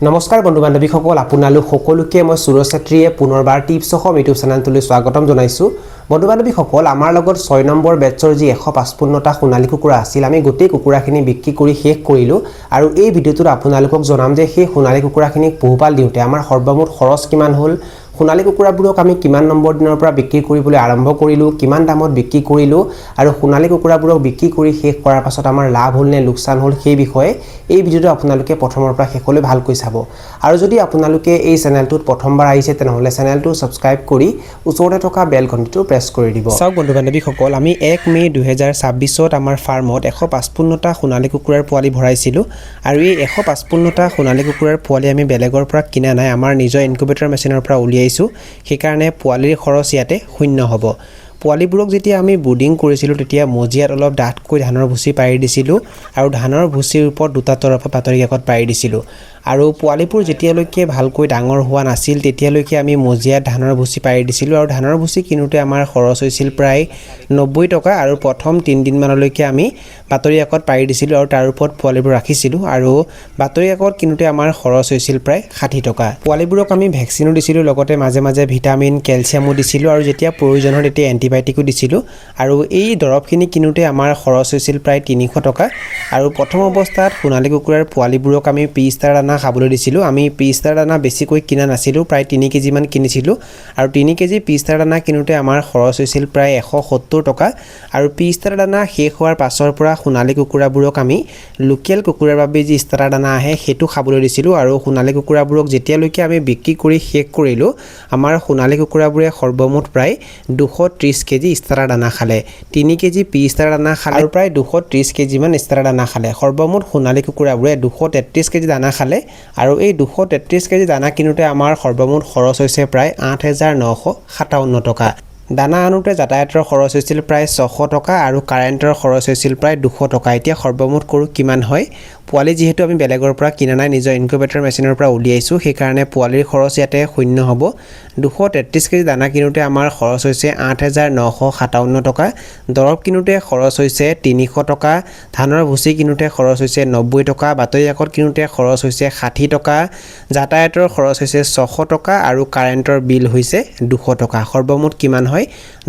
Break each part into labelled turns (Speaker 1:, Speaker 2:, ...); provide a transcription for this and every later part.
Speaker 1: নমস্কাৰ বন্ধু বান্ধৱীসকল আপোনালোক সকলোকে মই সুৰজ ছাত্ৰীয়ে পুনৰবাৰ টিপছ সহ ইউটিউব চেনেলটোলৈ স্বাগতম জনাইছোঁ। বন্ধু বান্ধৱীসকল আমাৰ লগত 6 নম্বৰ বেটছৰ যি 155টা সোণালী কুকুৰা আছিল আমি গোটেই কুকুৰাখিনি বিক্ৰী কৰি শেষ কৰিলোঁ আৰু এই ভিডিঅ'টোত আপোনালোকক জনাম যে সেই সোণালী কুকুৰাখিনিক পোহপাল দিওঁতে আমাৰ সৰ্বমুঠ খৰচ কিমান হ'ল, সোণালী কুকুৰাবোৰক আমি কিমান নম্বৰ দিনৰ পৰা বিক্ৰী কৰিবলৈ আৰম্ভ কৰিলোঁ, কিমান দামত বিক্ৰী কৰিলোঁ আৰু সোণালী কুকুৰাবোৰক বিক্ৰী কৰি শেষ কৰাৰ পাছত আমাৰ লাভ হ'ল নে লোকচান হ'ল সেই বিষয়ে এই ভিডিঅ'টো আপোনালোকে প্ৰথমৰ পৰা শেষলৈ ভালকৈ চাব। আৰু যদি আপোনালোকে এই চেনেলটোত প্ৰথমবাৰ আহিছে তেনেহ'লে চেনেলটো ছাবস্ক্ৰাইব কৰি ওচৰতে থকা বেল ঘণ্টিটো প্ৰেছ কৰি দিব। চাওক বন্ধু বান্ধৱীসকল, আমি 1 মে 2026ত আমাৰ ফাৰ্মত 155টা সোণালী কুকুৰাৰ পোৱালি ভৰাইছিলোঁ আৰু এই 155টা সোণালী কুকুৰাৰ পোৱালি আমি বেলেগৰ পৰা কিনা নাই, আমাৰ নিজৰ ইনকুবেটৰ মেচিনৰ পৰা উলিয়াইছোঁ। সেইকাৰণে পোৱালিৰ খৰচ ইয়াতে শূন্য হ'ব। পোৱালিবোৰক যেতিয়া আমি ব্ৰুডিং কৰিছিলোঁ তেতিয়া মজিয়াত অলপ ডাঠকৈ ধানৰ ভুচি পাৰি দিছিলোঁ আৰু ধানৰ ভুচিৰ ওপৰত দুটা তৰফত বাতৰি কাকত পাৰি দিছিলোঁ আৰু পোৱালিবোৰ যেতিয়ালৈকে ভালকৈ ডাঙৰ হোৱা নাছিল তেতিয়ালৈকে আমি মজিয়াত ধানৰ ভুচি পাৰি দিছিলোঁ আৰু ধানৰ ভুচি কিনোতে আমাৰ খৰচ হৈছিল প্ৰায় 90 টকা আৰু প্ৰথম 3 দিনমানলৈকে আমি বাতৰি কাকত পাৰি দিছিলোঁ আৰু তাৰ ওপৰত পোৱালিবোৰ ৰাখিছিলোঁ আৰু বাতৰি কাকত কিনোতে আমাৰ খৰচ হৈছিল প্ৰায় 60 টকা। পোৱালিবোৰক আমি ভেকচিনো দিছিলোঁ, লগতে মাজে মাজে ভিটামিন কেলছিয়ামো দিছিলোঁ আৰু যেতিয়া প্ৰয়োজন হয় তেতিয়া এণ্টিবায়'টিকো দিছিলোঁ আৰু এই দৰৱখিনি কিনোতে আমাৰ খৰচ হৈছিল প্ৰায় 300 টকা আৰু প্ৰথম অৱস্থাত সোণালী কুকুৰাৰ পোৱালিবোৰক আমি পিষ্টাৰ দানা খাবলৈ দিছিলোঁ। আমি পিষ্টাৰ দানা বেছিকৈ কিনা নাছিলোঁ, প্ৰায় 3 কেজিমান কিনিছিলোঁ আৰু 3 কেজি পিষ্টাৰ দানা কিনোতে আমাৰ খৰচ হৈছিল প্ৰায় 170 টকা আৰু পিষ্টাৰ দানা শেষ হোৱাৰ পাছৰ পৰা সোণালী কুকুৰাবোৰক আমি লোকেল কুকুৰাৰ বাবে যি ষ্টাৰ্টাৰ দানা আহে সেইটো খাবলৈ দিছিলোঁ আৰু সোণালী কুকুৰাবোৰক যেতিয়ালৈকে আমি বিক্ৰী কৰি শেষ কৰিলোঁ আমাৰ সোণালী কুকুৰাবোৰে সৰ্বমুঠ প্ৰায় 230 কেজি ষ্টাৰ্টাৰ দানা খালে, 3 কেজি পিষ্টাৰ দানা খালে আৰু প্ৰায় 230 কেজিমান ষ্টাৰ্টাৰ দানা খালে। সৰ্বমুঠ সোণালী কুকুৰাবোৰে 233 কেজি দানা খালে আৰু এই 233 কেজি দানা কিনোতে আমাৰ সৰ্বমুঠ খৰচ হৈছে প্ৰায় 8,957 টকা। দানা আনোতে যাতায়াতৰ খৰচ হৈছিল প্ৰায় 600 টকা আৰু কাৰেণ্টৰ খৰচ হৈছিল প্ৰায় 200 টকা। এতিয়া সৰ্বমুঠ কৰোঁ কিমান হয়। পোৱালি যিহেতু আমি বেলেগৰ পৰা কিনা নাই, নিজৰ ইনকুবেটৰ মেচিনৰ পৰা উলিয়াইছোঁ, সেইকাৰণে পোৱালিৰ খৰচ ইয়াতে শূন্য হ'ব। 233 কেজি দানা কিনোতে আমাৰ খৰচ হৈছে 8,957 টকা, দৰৱ কিনোতে খৰচ হৈছে 300 টকা, ধানৰ ভুচি কিনোতে খৰচ হৈছে 90 টকা, বাতৰি কাকত কিনোতে খৰচ হৈছে 60 টকা, যাতায়াতৰ খৰচ হৈছে 600 টকা আৰু কাৰেণ্টৰ বিল হৈছে 200 টকা। সৰ্বমুঠ কিমান হয়?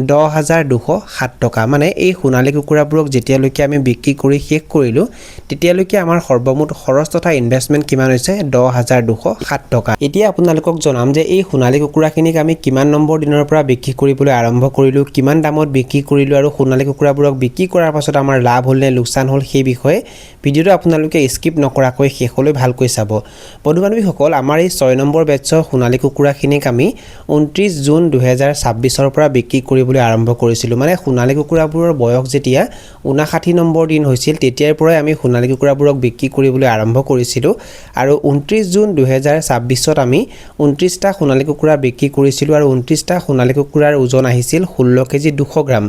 Speaker 1: 10,207 টকা। মানে এই সোণালী কুকুৰাবোৰক যেতিয়ালৈকে আমি বিক্ৰী কৰি শেষ কৰিলোঁ তেতিয়ালৈকে আমাৰ সৰ্বমুঠ খৰচ তথা ইনভেষ্টমেণ্ট কিমান হৈছে? 10,207 টকা। এতিয়া আপোনালোকক জনাম যে এই সোণালী কুকুৰাখিনিক আমি কিমান নম্বৰ দিনৰ পৰা বিক্ৰী কৰিবলৈ আৰম্ভ কৰিলোঁ, কিমান দামত বিক্ৰী কৰিলোঁ আৰু সোণালী কুকুৰাবোৰক বিক্ৰী কৰাৰ পাছত আমাৰ লাভ হ'ল নে লোকচান হ'ল সেই বিষয়ে ভিডিঅ'টো আপোনালোকে স্কিপ নকৰাকৈ শেষলৈ ভালকৈ চাব। বন্ধু বান্ধৱীসকল, আমাৰ এই 6 নম্বৰ বেটছৰ সোণালী কুকুৰাখিনিক আমি 29 জুন 2026ৰ পৰা বিক্ৰী কৰিবলৈ আৰম্ভ কৰিছিলোঁ। মানে সোণালী কুকুৰাবোৰৰ বয়স যেতিয়া 59 নম্বৰ দিন হৈছিল তেতিয়াৰ পৰাই আমি সোণালী কুকুৰাবোৰক বিক্ৰী কৰিবলৈ আৰম্ভ কৰিছিলোঁ আৰু 29 জুন 2026ত আমি 29টা সোণালী কুকুৰা বিক্ৰী কৰিছিলোঁ আৰু 29টা সোণালী কুকুৰাৰ ওজন আহিছিল 16 কেজি 200 গ্ৰাম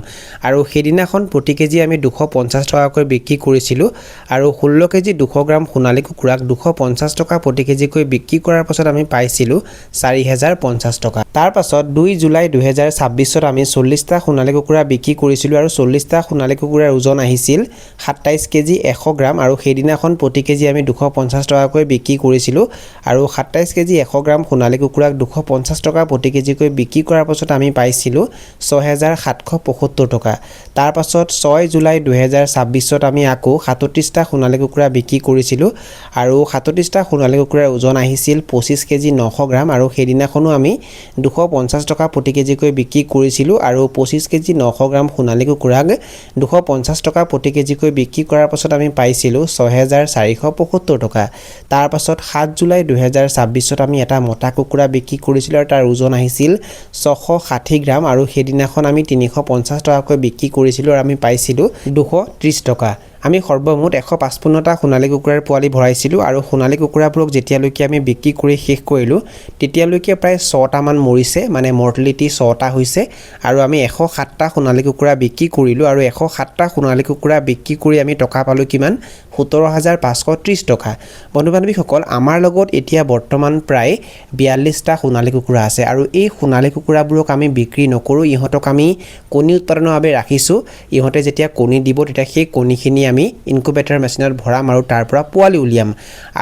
Speaker 1: আৰু সেইদিনাখন প্ৰতি কেজি আমি 250 টকাকৈ বিক্ৰী কৰিছিলোঁ আৰু 16 কেজি 200 গ্ৰাম সোণালী কুকুৰাক 250 টকা প্ৰতি কেজিকৈ বিক্ৰী কৰাৰ পাছত আমি পাইছিলোঁ 4,050 টকা। তাৰ পাছত 2 জুলাই 2026ত আমি 40টা সোণালী কুকুৰা বিক্ৰী কৰিছিলোঁ আৰু 40টা সোণালী কুকুৰাৰ ওজন আহিছিল 27 কেজি 100 গ্ৰাম আৰু সেইদিনাখন প্ৰতি কেজি আমি 250 টকাকৈ বিক্ৰী কৰিছিলোঁ আৰু 27 কেজি 100 গ্ৰাম সোণালী কুকুৰাক 250 টকা প্ৰতি কেজিকৈ বিক্ৰী কৰাৰ পাছত আমি পাইছিলোঁ 6,775 টকা। তাৰ পাছত 6 জুলাই 2026ত আমি আকৌ 37টা সোণালী কুকুৰা বিক্ৰী কৰিছিলোঁ আৰু 37টা সোণালী কুকুৰাৰ ওজন আহিছিল 25 কেজি 900 গ্ৰাম আৰু সেইদিনাখনো আমি 250 টকা প্ৰতি কেজিকৈ বিক্ৰী কৰিছিলোঁ আৰু 25 কেজি 900 গ্ৰাম সোণালী কুকুৰাক 250 টকা প্ৰতি কেজিকৈ বিক্ৰী কৰাৰ পাছত আমি পাইছিলোঁ 6,475 টকা। তাৰ পাছত 7 জুলাই 2026ত আমি এটা মতা কুকুৰা বিক্ৰী কৰিছিলোঁ আৰু তাৰ ওজন আহিছিল 660 গ্ৰাম আৰু সেইদিনাখন আমি 350 টকাকৈ বিক্ৰী কৰিছিলোঁ আৰু আমি পাইছিলোঁ 230 টকা। আমি সৰ্বমুঠ 155টা সোণালী কুকুৰাৰ পোৱালি ভৰাইছিলোঁ আৰু সোণালী কুকুৰাবোৰক যেতিয়ালৈকে আমি বিক্ৰী কৰি শেষ কৰিলোঁ তেতিয়ালৈকে প্ৰায় 6টামান মৰিছে, মানে মৰ্টেলিটি 6টা হৈছে আৰু আমি 107টা সোণালী কুকুৰা বিক্ৰী কৰিলোঁ আৰু 107টা সোণালী কুকুৰা বিক্ৰী কৰি আমি টকা পালোঁ কিমান? 17,530 টকা। বন্ধু বান্ধৱীসকল, আমাৰ লগত এতিয়া বৰ্তমান প্ৰায় 42টা সোণালী কুকুৰা আছে আৰু এই সোণালী কুকুৰাবোৰক আমি বিক্ৰী নকৰোঁ, ইহঁতক আমি কণী উৎপাদনৰ বাবে ৰাখিছোঁ। ইহঁতে যেতিয়া কণী দিব তেতিয়া সেই কণীখিনি আমি ইনকুবেটৰ মেচিনত ভৰাম আৰু তাৰ পৰা পোৱালি উলিয়াম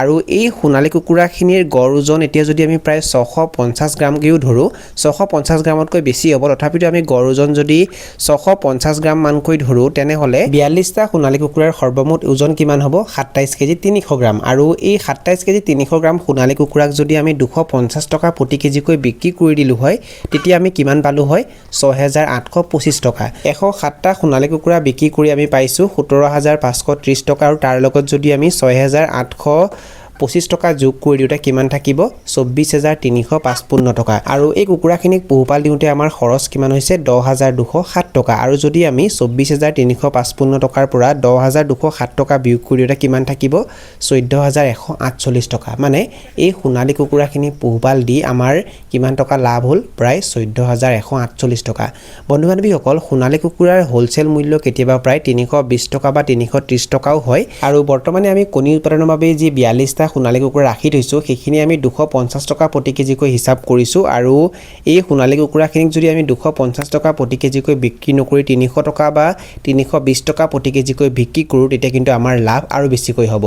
Speaker 1: আৰু এই সোণালী কুকুৰাখিনিৰ গড় ওজন এতিয়া যদি আমি প্ৰায় 650 গ্ৰামকৈও ধৰোঁ 650 গ্ৰামতকৈ বেছি হ'ব তথাপিতো আমি গড় ওজন যদি 650 গ্ৰাম মানকৈ ধৰোঁ তেনেহ'লে 42টা সোণালী কুকুৰাৰ সৰ্বমুঠ ওজন কিমান হ'ব 27 কেজি 300 গ্ৰাম আৰু এই 27 কেজি 300 গ্ৰাম সোণালী কুকুৰাক যদি আমি 250 টকা প্ৰতি কেজিকৈ বিক্ৰী কৰি দিলোঁ হয় তেতিয়া আমি কিমান পালোঁ হয় 6825 টকা 107টা সোণালী কুকুৰা বিক্ৰী কৰি আমি পাইছোঁ 17530 টকা আৰু তাৰ লগত যদি আমি 6825 টকা যোগ কৰি দিওঁতে কিমান থাকিব 24355 টকা আৰু এই কুকুৰাখিনিক পোহপাল দিওঁতে আমাৰ খৰচ কিমান হৈছে 10207 টকা আৰু যদি আমি 24355 টকাৰ পৰা 10207 টকা বিয়োগ কৰি দিওঁতে কিমান থাকিব 14148 টকা মানে এই সোণালী কুকুৰাখিনি পোহপাল দি আমাৰ কিমান টকা লাভ হ'ল প্ৰায় 14148 টকা বন্ধু বান্ধৱীসকল সোণালী কুকুৰাৰ হোলচেল মূল্য কেতিয়াবা প্ৰায় 320 টকা বা 330 টকাও হয় আৰু বৰ্তমানে আমি কণী উৎপাদনৰ বাবে যি 42টা সোণালী কুকুৰা ৰাখি থৈছোঁ সেইখিনি আমি 250 টকা প্ৰতি কেজিকৈ হিচাপ কৰিছোঁ আৰু এই সোণালী কুকুৰাখিনিক যদি আমি 250 টকা প্ৰতি কেজিকৈ বিক্ৰী নকৰি 300 টকা বা 320 টকা প্ৰতি কেজিকৈ বিক্ৰী কৰোঁ তেতিয়া কিন্তু আমাৰ লাভ আৰু বেছিকৈ হ'ব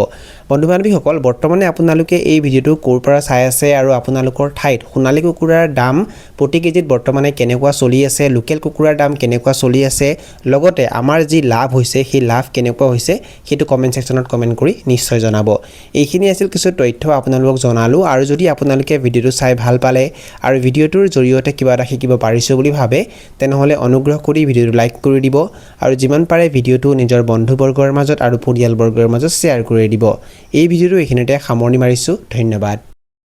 Speaker 1: বন্ধু বান্ধৱীসকল বৰ্তমানে আপোনালোকে এই ভিডিঅ'টো ক'ৰ পৰা চাই আছে আৰু আপোনালোকৰ ঠাইত সোণালী কুকুৰাৰ দাম প্ৰতি কেজিত বৰ্তমানে কেনেকুৱা চলি আছে লোকেল কুকুৰাৰ দাম কেনেকুৱা চলি আছে লগতে আমাৰ যি লাভ হৈছে সেই লাভ কেনেকুৱা হৈছে সেইটো কমেণ্ট ছেকশ্যনত কমেণ্ট কৰি নিশ্চয় জনাব এইখিনি আছিল কিছু তথ্য আপোনালোকক জনালোঁ আৰু যদি আপোনালোকে ভিডিঅ'টো চাই ভাল পালে আৰু ভিডিঅ'টোৰ জৰিয়তে কিবা এটা শিকিব পাৰিছোঁ বুলি ভাবে তেনেহ'লে অনুগ্ৰহ কৰি ভিডিঅ'টো লাইক কৰি দিব আৰু যিমান পাৰে ভিডিঅ'টো নিজৰ বন্ধুবৰ্গৰ মাজত আৰু পৰিয়ালবৰ্গৰ মাজত শ্বেয়াৰ কৰি দিব এই ভিডিঅ'টো এইখিনিতে সামৰণি মাৰিছোঁ ধন্যবাদ